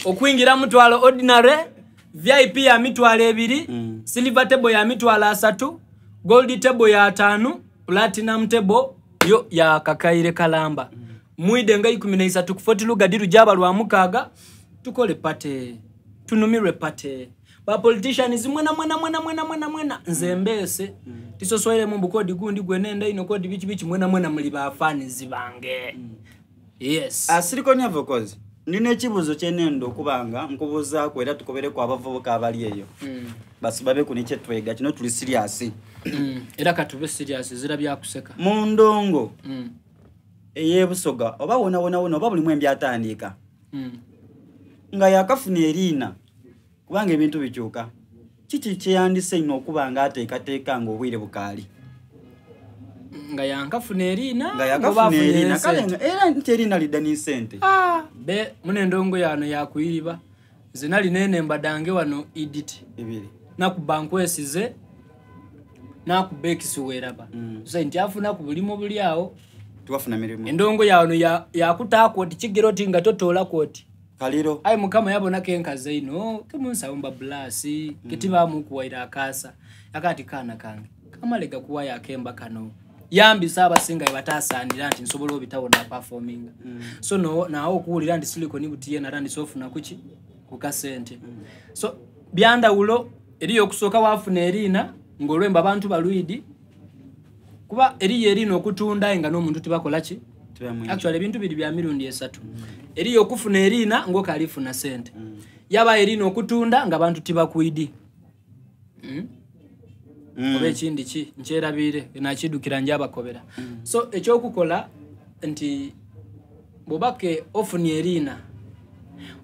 Okuingira mutwalo ordinary, VIP ya mitwalo 2, silver table ya mitwalo 3, gold table ya 5, platinum table yo ya kakaire kalamba. Muide nga 13 kufoti lugadiru jaba lwa mukaga tukole pate tunumire pate ba politicians mwena nzembese tisoswele mu bukodi gundi gwenenda ino kodi bichi mwena muli ba fans bange. Yes asiriko nyavo kozi nine ekibuzo kyenendo kubanga nkubuza ko era tukobere kwa abavubuka abali eyo basi babe kuniche twega kino tuli serious era katube serious zira byakuseka mu ndongo eyebusoga oba wona oba buli mwembi atandika nga yakafuna erina kubanga ebintu bikyuka kiki kyandise ino kubanga ateeka ngo obwire bukali nga yankafuna erina kale era nterina lidani sente be mune ndongo yano yakuyiba zinali nene mbadange wano edit ibiri na ku bankwesize na ku bekisi weraba so ntiafuna ku bulimo buli awo tuwafuna mirimo endongo yano yakutako oti kigero tinga totola koti kaliro ai mukama yabona kenkaze ino kemunsa umba blasi kitiba mu kuwaira akasa yakati kana kange kamalega kuwa yakemba kano yambi saba singa batasandira nti nsobolo bitawona performing so no nawo kuulira ndi silicon butiye na randi sofu na kuchi kukasente so byanda ulo eriyo kusoka wafuna erina ngolwemba abantu baluidi kuba eriyo erino okutunda nga no muntu tibakola ki actually bintu bili bya mirundi 3 eriyo okufuna erina ngo kalifuna sente yaba erino okutunda nga abantu tibakuidi obe kindi ki ncherabire nakidukira njaba kobera so ekyokukola nti bobake ofuni erina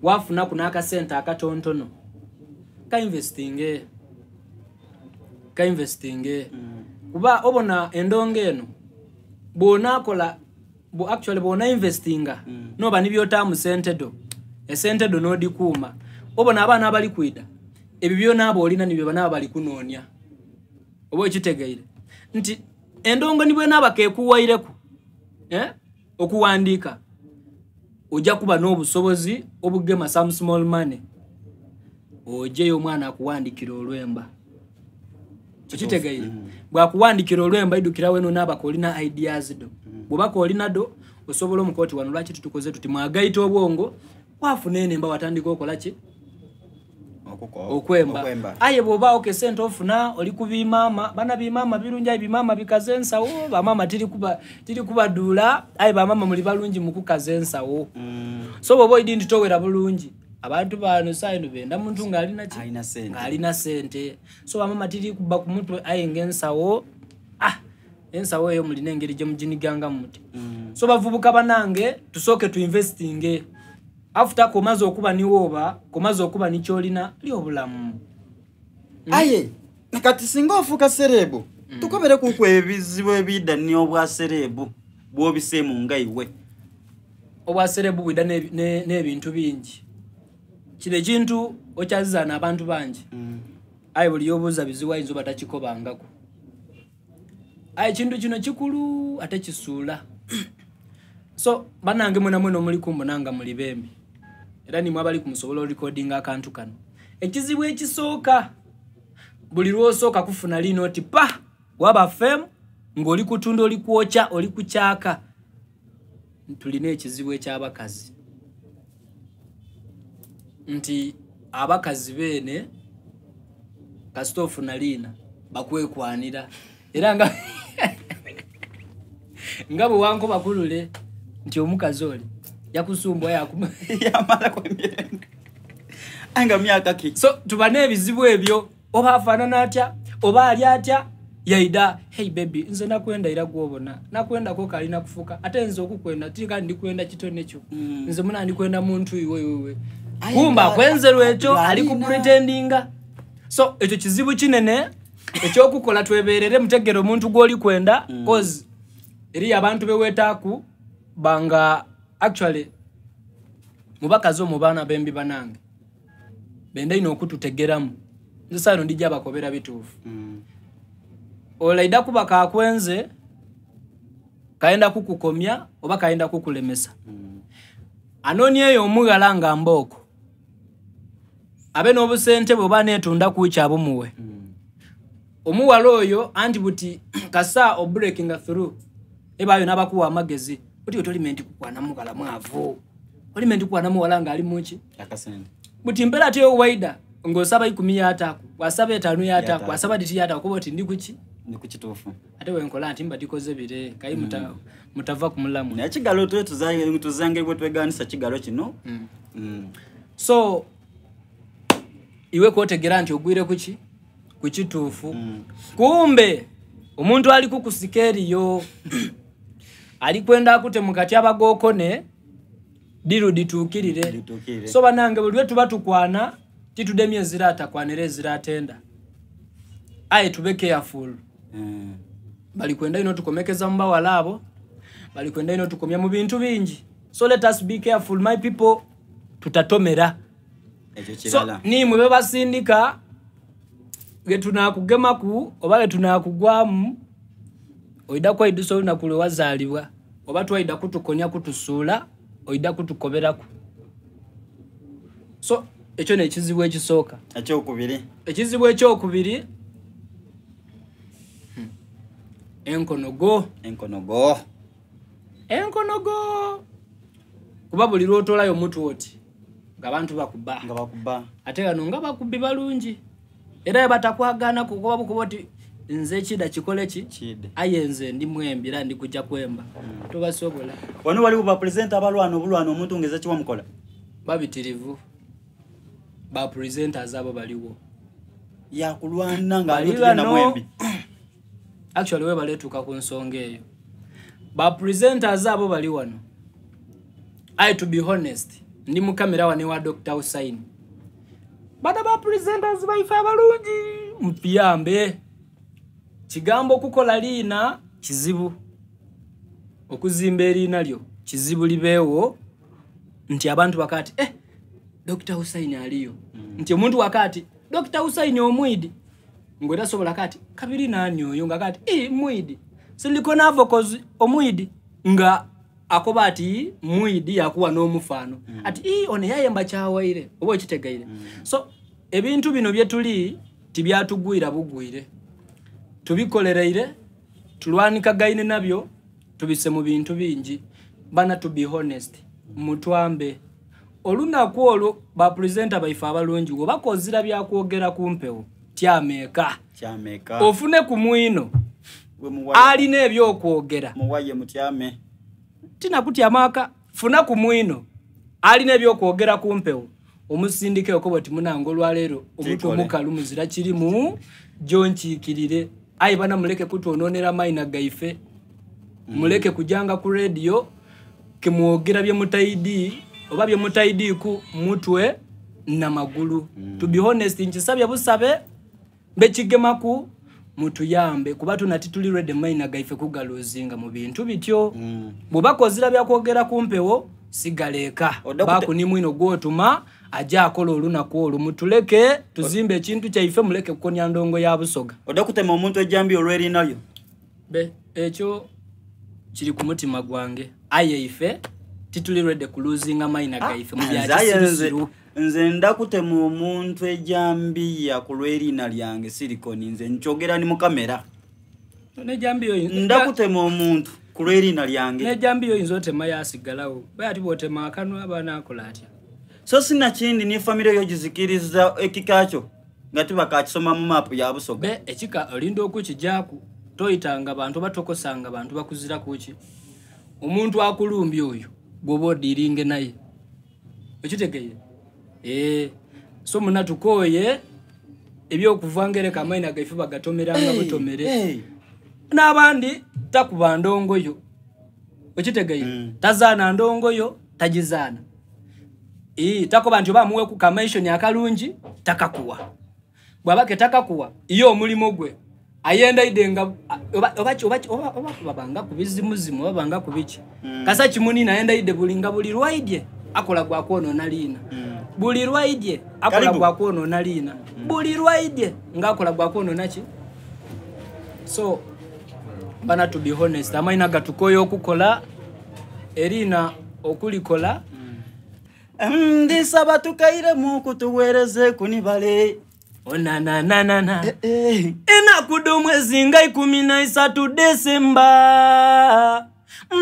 wafuna kunaka sente akatontono ka investing kuba obona endonge eno bona kola actually bona investinga no bani byotamu sente do esente do no dikuma obona abana abali kuida ebibyo nabo olina nibyo bana abali kunonya obo kitegeire nti endongo nibwe nabake kuwaireko okuwandika ojja kuba n'obusobozi obugema some small money oje yo mwana akuwandikira olwemba kitegeire bwa kuwandikira olwemba idukira weno nabako olina ideas do bwabako olina do osobola omukoti wano lwaki tutukoze tuti mwagaito obwongo wafuna enemba watandika okola ki okwemba aye boba okesente ofuna oli kubimama bana bimama birunja bimama bikazensa ba mama tiri kuba dula aye ba mama muli balungi mukukazensa so bobo idindi towera bulungi abantu bano sayino benda muntu ngalina ki alina sente so ba mama tiri kuba ku mutwe aye ngensawo ensawo yo muli nengeri je mujiniganga muti so bavubuka banange tusoke tu investing after komazo okuba niwoba komazo okuba nikyolina lyobulamu aye nakati singa ofuka serebu tukobere kuko ebizibu ebida ni obwa serebu bwobisemu ngaiwe obwa serebu bwida nebintu bingi kile kintu okyazana abantu bangi aye buli yobuza biziwa inzo batakikobangako aye kintu kino kikulu ate kisula so banange mwena omuli kumbonanga muli bembi era ni mwabali kumusobola recording akantu kano ekizibu ekisooka buli lwosoka kufuna lino oti pa waba fem ngoli kutunda oli kuocha oli kuchaka tulina ekizibu ekyabakazi nti abakazi bene kastofu na lina bakwekwanira era nga ngabo wanko bakulule nti omukazi oli yakusumbwa yamala kwa mirende anga myaka ki so tubane ebizibu ebyo oba afanana atya oba ali atya yaida hey baby nze nakwenda ira gwobona nakwenda ko kali nakufuka ate nze okukwenda tika ndi kwenda kitone kyo nze muna ndi kwenda muntu iwe kumba kwenzeru ekyo ali ku pretendinga so ekyo kizibu kinene ekyo okukola tweberere mutegero muntu goli kwenda cause eri abantu bewetaku banga actually mubakazo mubana bembi banange benda ino okututegeramu nzisano ndija bakobera bitufu olaida kuba kakwenze kaenda kukukomya oba kaenda kukulemesa anoni eyo omugalanga mboko abe n'obusente bwe baneetunda kucha abumuwe omuwala oyo anti buti kasa o breaking through ebayo n'abakuwa amagezi buti otolimenti kukwana mukala mwavu olimenti kukwana muwala nga ali muki akasente buti mpera teyo waida ngosaba 10 yataku wasaba 5 yataku wasaba diti yataku kuba oti ndi kuki ndi kuchitufu ate wenkola anti mbadikoze bire kayi mutava kumulamu na kigalo tuzange bwe tweganisa kigalo kino so iwe kotegera nti ogwire kuki kuchitufu kumbe omuntu ali kukusikeri yo ali kwenda akute mukati abagokone diru ditukirire so banange buli wetu batukwana titudemye zirata kwanere ziratenda aye tube careful bali kwenda ino tukomekeza mba walabo bali kwenda ino tukomya mu bintu bingi so let us be careful my people tutatomera so ni mwe basindika getunakugema ku oba getunakugwamu oida kwa iduso na kule wazalibwa oba twaida kutukonya kutusula oida kutukoberaku so ekyo ne kizibu ekisooka ekizibu ekyokubiri enkonogo kuba buli lwotolayo omuntu oti ng'abantu bakuba ate gano nga bakubbi balungi era batakwagana kukuba bukuba oti nze kida kikole ki aye nze ndi mwembira ndi kujja kwemba tobasobola wano wali ba presenter abalwana obulwana omuntu ngeza kiwa mukola babitirivu ba presenters abo baliwo ya kulwana nga ali na mwembi actually we baletuka ku nsonga eyo ba presenters abo bali wano I to be honest ndi mu kamera wane wa Dr. Hussein bada ba presenters baifa balungi mpiyambe kigambo kukola lina kizibu okuzimba erina lyo kizibu libeewo nti abantu bakati Dr. Hussein aliyo nti omuntu wakati Dr. Hussein omwidi ngwera sobola kati kabiri nani oyo ngakati mwidi siliko navokozi omwidi nga akobati mwidi yakuwa n'omufano ati one yayemba kyawaire obo kitegaire so ebintu bino byetuli tibyatugwira bugwire tubikolereire tulwanika gaine nabyo tubise mu bintu bingi bana to be honest mutwambe olunaku olwo ba presenter baifa abalungi go bakozira byakwogera kumpewo tyameka ofune ku mwino ali nebyo okwogera muwaye mutyame tina kutyamaka funa ku mwino ali nebyo okwogera kumpewo omusindike okoboti munango lwalero omuntu omukalu muzira kirimu jonchikirire ayi bana muleke kutononera maina gaife muleke kujanga ku radio kemuogera bye mutaidi oba bye mutaidi ku mutwe na magulu to be honest nkisabya busabe bekigemaku mutu yambe kuba tunati tuli ready maina gaife kugalozinga mu bintu bityo bubakozira byakwogera kumpewo sigaleka baku ni mwino gwotuma aja akola olunaku olumutuleke tuzimbe ekintu kyaife muleke kukonya ndongo ya busoga odakutema omuntu ejambi olweri nalyo be ekyo kiri ku mutima gwange aye ife tituli ready kuluzinga maina gaife mu byakisiru nze ndakutema omuntu ejambi ya kulweri nalyange silikoni nze nchogera ni mu kamera ne jambi yo ndakutema omuntu kulweri nalyange ne jambi yo inzote maya sigalawo bayati bote makano abana akolatya so sina kindi ni family yo jizikiriza ekikacho ngati bakakisoma mu map ya busoga be ekika olindo okukijaku toyitanga abantu batokosanga abantu bakuzira kuki omuntu akulumbi oyo gobodiringe naye ekitegeye so muna tukoye ebyo kuvangere kamaina gaifu bagatomeranga butomere n'abandi takuba ndongo yo ekitegeye tazana ndongo yo tajizana tako bantu bamuwe ku commission yakalungi takakuwa bwabake takakuwa iyo omulimo gwe ayenda idenga oba babanga kubizimuzimu babanga kubiki kasa kimuni naenda ide bulinga buli lwaidye akola gwa kono nalina buli lwaidye akola gwa kono nalina buli lwaidye ngakola gwa kono nachi so bana to be honest amaina gatukoyo okukola erina okulikola Ndisaba tukaire mu kutuwereze kunibale. Onanananana. Enakudu mwezi nga 13 Desemba.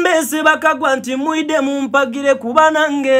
Mbese bakagwa nti muide mumpagire kubanange.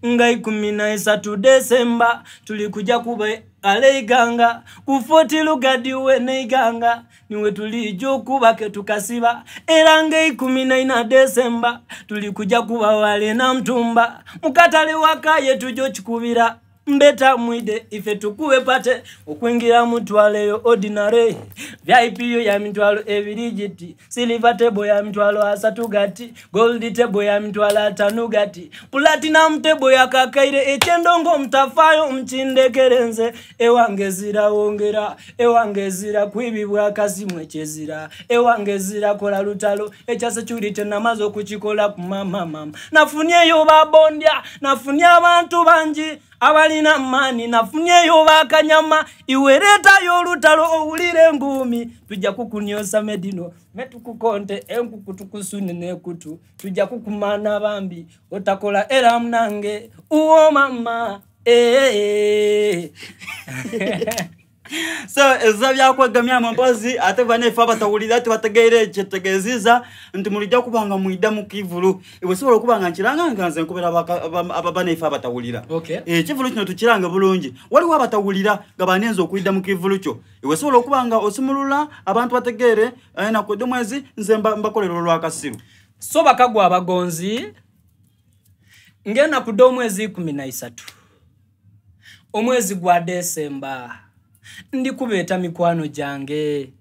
Nga 13 Desemba tulikuja kube aleiganga kufoti lugadi we neiganga niwe tulijo kuba ke tukasiba era nga 14 Desemba tulikuja kuba wale na mtumba mukatale wakaye tujo chikubira mbeta mwide ife tukuwe pate okwingira mutwale yo ordinary VIP yo ya mitwalo evirijiti silver table ya mitwalo asatu gati gold table ya mitwalo atanu gati platinum table ya kakaire echendongo mtafayo mchindekerenze ewangezira wongera ewangezira kwibibwa kasimwe chezira ewangezira kola lutalo echase churite namazo kuchikola kumama nafunye yo babondya nafunye abantu banji abalina mani nafunye yo bakanyama iwereta yo lutalo owulire ngumi tujja kukunyosa medino metukukonte enkukutukusune nekutu tujja kukumana bambi otakola era mnange uwo mama So ezabya kwagamya mambazi ate bane fa batawulira ati bategeere kyetegeziza nti mulija kubanga muida mu kivulu iwe sobola kubanga nkiranga nganze nkubera ababane fa batawulira kivulu kino tukiranga bulungi waliwo abatawulira gabanenzo okuida mu kivulu kyo iwe sobola kubanga osimulula abantu bategeere na kwede mwezi nze mbakolera olwakasiru so bakagwa abagonzi ngena kudo mwezi 13 omwezi gwa Desemba ndi kubeta mikwano jange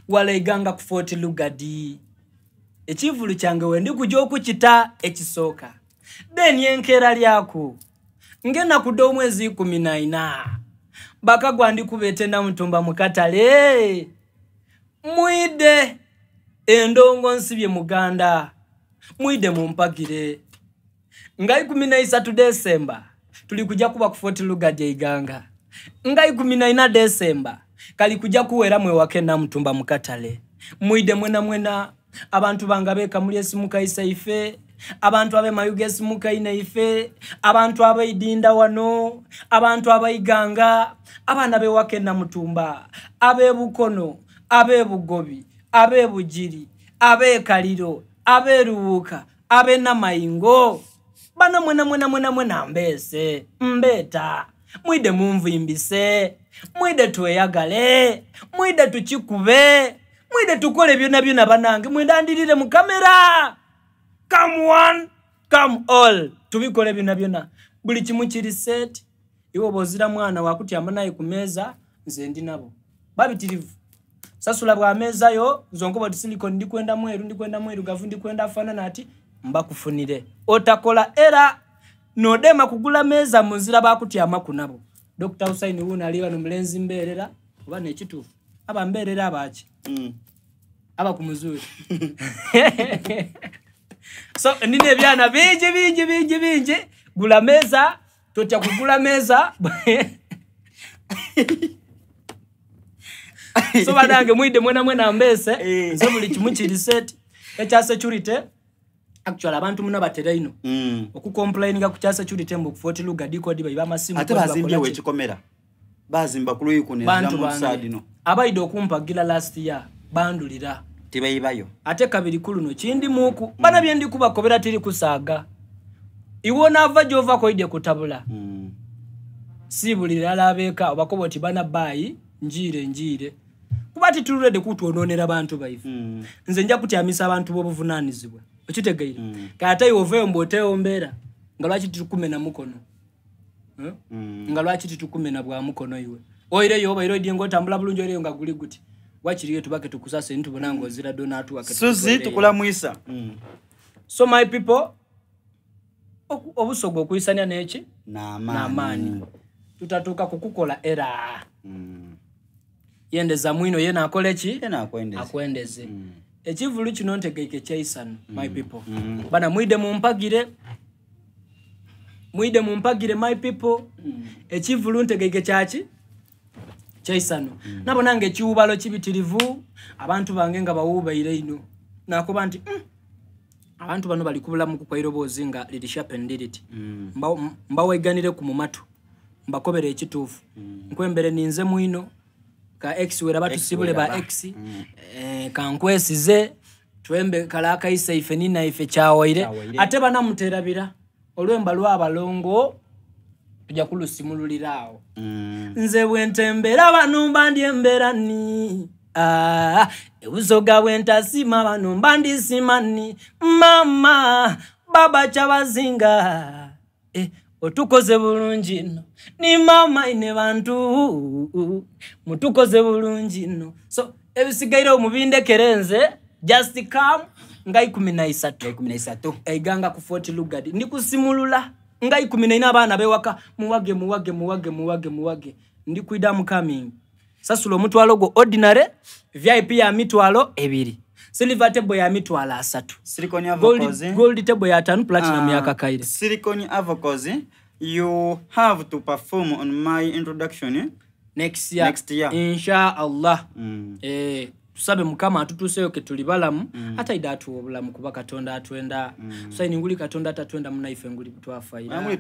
wale iganga kufoti lugadi ekivulu cyange wendi kujja okukita ekisoka then yenkera lyako ngena kudo mwezi 14 bakagwa ndi kubete na mtumba mukatale muide endongo nsibye muganda muide mumpagire nga 13 Desemba tuli kujja kuba kufoti lugadi iganga nga 14 Desemba kali kujja kuwera mwe wake na mtumba mukatale muide mwena abantu bangabeka muli esimuka isaife abantu abe mayugesi mukaina ife abantu abaidinda wano abantu abaiganga abana be wake na mtumba abe bukono abe bugobi abe bujiri abe kaliro abe rubuka abe na maingo bana mwena mbese mbeta muide mumvimbise muide tweyagale muide tuchikube muide tukole byona banange muide andirire mu kamera come one come all tubikole byona buli kimu kiri set iwo bozira mwana wakutyamba naye kumeza nze ndi nabo babitirivu sasula bwa meza yo zongoba silicon ndikwenda mweru gavu ndikwenda afana nati mbakufunire otakola era nodema kugula meza muzira bakutyama kunabo Dr. Hussein wuna aliwa numulenzi mberera oba nekitufu aba mberera abachi aba kumuzuri so nine byana bingi gula meza totya kugula meza so badange muide mwena mbese nzo buli kimu kiri set echa security actually abantu muna batera ino okucomplaininga ku kyasa security mbu kufoti lugadi kodi bayiba masimu ate bazimbiye wekikomera bazimba kuluyi kunezira mu sadino abaide okumpagira last year bandulira tibayibayo ate kabiri kuluno kindi muku bana byendi kubakobera tiri kusaga iwo nava jova koide kutabula sibulira labeka bakoboti bana bayi njire kubati turede kutuononera abantu bayifu nze nja kutyamisa abantu bo buvunanizibwa okitegeira kata iwo mbote ombera ngalwachi tukumena mukono ngalwachi tukumena bwa mukono iwe oire yo bairo diengo tambula bulunjo ere ngaguli guti wachiriye tubake tukusase ntu bonango zira donatu wakati suzi tukula muisa so my people obusogo kuisania nechi na amani tutatuka kukukola era yendeza mwino yena akolechi yena akwendeze ekivulu kino ntegeke chaisano my people bana muide mumpagire my people ekivulu ntegeke chachi chaisano nabo nange kiubalo kibitirivu abantu bange nga bawuba ire ino nakuba nti abantu bano bali kubulamu ku kwairobozi nga lili sharp and dirty mbaweganire ku mumatu mbakobera ekituufu nkwembere ninze mwino ka x wera batusibule ba x kankwesize twembe kalaka isaife nina ife chawaire ate bana muterabira olwemba lwabalongo tujja kulusimululirawo nze bwentembera bano mbandi emberani uzoga bwentasima bano mbandi simani mama baba chabazinga otukoze bulungi no ni mama ine bantu mutukoze bulungi no so ebisigaire omubinde kerenze just come ngai 13 eiganga ku Fort Lugard ndikusimulula ngai 14 abana bewaka muwage ndi kuida mu coming sasulo mutwalo go ordinary VIP ya mitwalo 2 silver table ya mitwalo 3 silicone avocozi gold table ya 5 platinum ya kakaire silicone avocozi you have to perform on my introduction next year insha Allah tusabe mukama atutuseyo ke tulibalamu hata idatu obulamu kuba katonda atwenda so ininguli katonda atatwenda munaife nguli twafaira nguli